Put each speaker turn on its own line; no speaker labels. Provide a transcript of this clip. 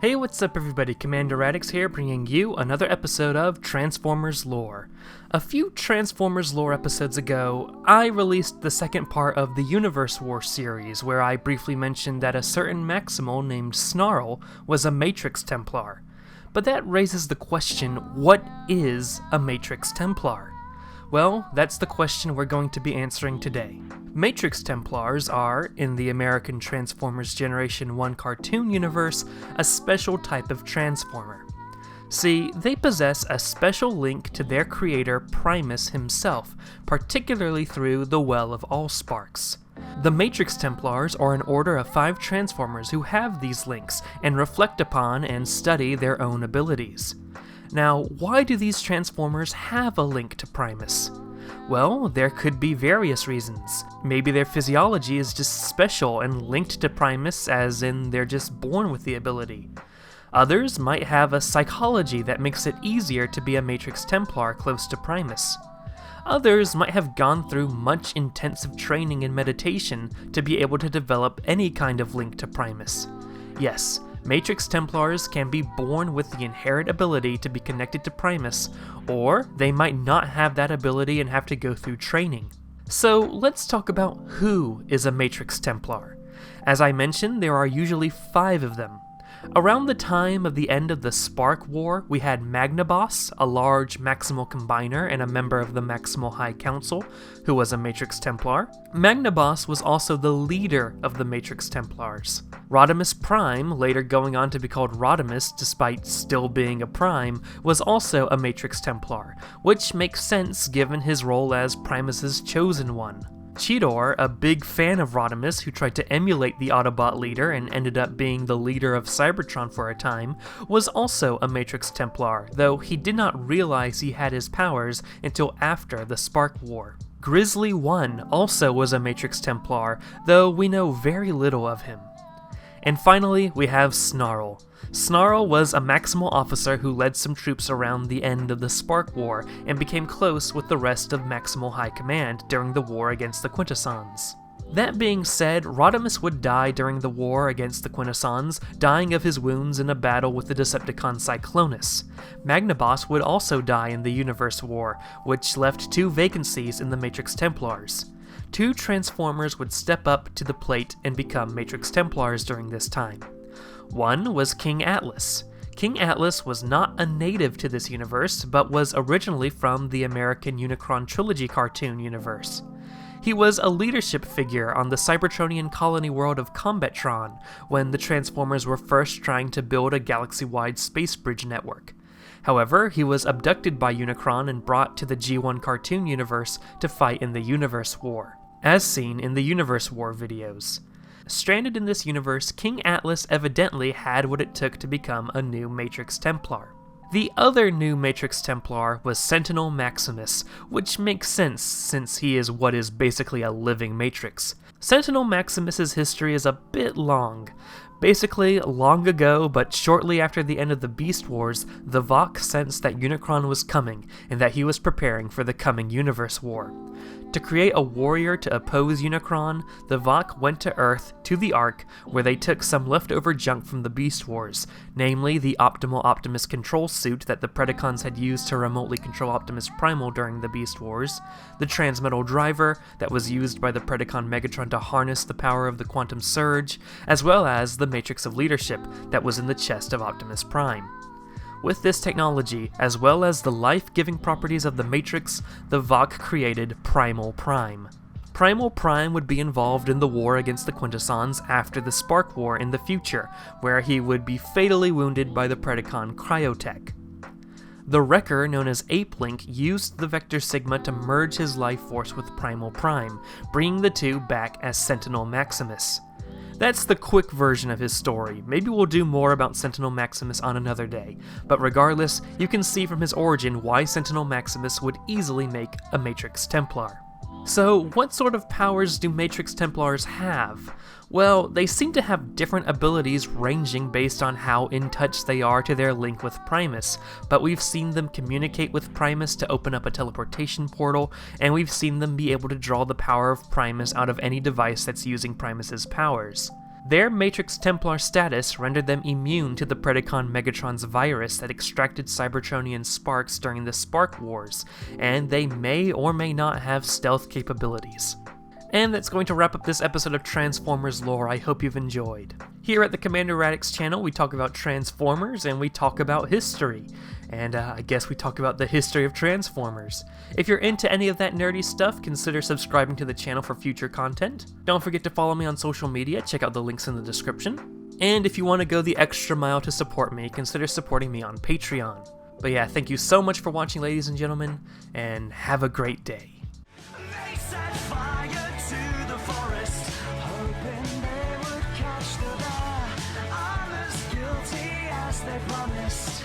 Hey, what's up everybody, Commander Radix here, bringing you another episode of Transformers Lore. A few Transformers Lore episodes ago, I released the second part of the Universe War series, where I briefly mentioned that a certain Maximal named Snarl was a Matrix Templar. But that raises the question, what is a Matrix Templar? Well, that's the question we're going to be answering today. Matrix Templars are, in the American Transformers Generation 1 cartoon universe, a special type of Transformer. See, they possess a special link to their creator Primus himself, particularly through the Well of Allsparks. The Matrix Templars are an order of 5 Transformers who have these links and reflect upon and study their own abilities. Now, why do these Transformers have a link to Primus? Well, there could be various reasons. Maybe their physiology is just special and linked to Primus, as in they're just born with the ability. Others might have a psychology that makes it easier to be a Matrix Templar close to Primus. Others might have gone through much intensive training and meditation to be able to develop any kind of link to Primus. Yes, Matrix Templars can be born with the inherent ability to be connected to Primus, or they might not have that ability and have to go through training. So let's talk about who is a Matrix Templar. As I mentioned, there are usually 5 of them. Around the time of the end of the Spark War, we had Magnaboss, a large Maximal Combiner and a member of the Maximal High Council, who was a Matrix Templar. Magnaboss was also the leader of the Matrix Templars. Rodimus Prime, later going on to be called Rodimus despite still being a Prime, was also a Matrix Templar, which makes sense given his role as Primus's chosen one. Cheetor, a big fan of Rodimus who tried to emulate the Autobot leader and ended up being the leader of Cybertron for a time, was also a Matrix Templar, though he did not realize he had his powers until after the Spark War. Grizzly 1 also was a Matrix Templar, though we know very little of him. And finally, we have Snarl. Snarl was a Maximal officer who led some troops around the end of the Spark War and became close with the rest of Maximal High Command during the war against the Quintessons. That being said, Rodimus would die during the war against the Quintessons, dying of his wounds in a battle with the Decepticon Cyclonus. Magnaboss would also die in the Universe War, which left 2 vacancies in the Matrix Templars. 2 Transformers would step up to the plate and become Matrix Templars during this time. One was King Atlas. King Atlas was not a native to this universe, but was originally from the American Unicron Trilogy cartoon universe. He was a leadership figure on the Cybertronian colony world of Combatron, when the Transformers were first trying to build a galaxy-wide space bridge network. However, he was abducted by Unicron and brought to the G1 cartoon universe to fight in the Universe War, as seen in the Universe War videos. Stranded in this universe, King Atlas evidently had what it took to become a new Matrix Templar. The other new Matrix Templar was Sentinel Maximus, which makes sense since he is what is basically a living Matrix. Sentinel Maximus's history is a bit long. Basically, long ago, but shortly after the end of the Beast Wars, the Vok sensed that Unicron was coming, and that he was preparing for the coming Universe War. To create a warrior to oppose Unicron, the Vok went to Earth, to the Ark, where they took some leftover junk from the Beast Wars, namely the Optimal Optimus control suit that the Predacons had used to remotely control Optimus Primal during the Beast Wars, the Transmetal Driver that was used by the Predacon Megatron to harness the power of the Quantum Surge, as well as the Matrix of Leadership that was in the chest of Optimus Prime. With this technology, as well as the life-giving properties of the Matrix, the Vok created Primal Prime. Primal Prime would be involved in the war against the Quintessons after the Spark War in the future, where he would be fatally wounded by the Predacon Cryotech. The Wrecker, known as Ape-Link, used the Vector Sigma to merge his life force with Primal Prime, bringing the 2 back as Sentinel Maximus. That's the quick version of his story. Maybe we'll do more about Sentinel Maximus on another day, but regardless, you can see from his origin why Sentinel Maximus would easily make a Matrix Templar. So, what sort of powers do Matrix Templars have? Well, they seem to have different abilities ranging based on how in touch they are to their link with Primus, but we've seen them communicate with Primus to open up a teleportation portal, and we've seen them be able to draw the power of Primus out of any device that's using Primus's powers. Their Matrix Templar status rendered them immune to the Predacon Megatron's virus that extracted Cybertronian sparks during the Spark Wars, and they may or may not have stealth capabilities. And that's going to wrap up this episode of Transformers Lore. I hope you've enjoyed. Here at the Commander Radix channel, we talk about Transformers and we talk about history. And I guess we talk about the history of Transformers. If you're into any of that nerdy stuff, consider subscribing to the channel for future content. Don't forget to follow me on social media, check out the links in the description. And if you want to go the extra mile to support me, consider supporting me on Patreon. But yeah, thank you so much for watching, ladies and gentlemen, and have a great day.
They promised.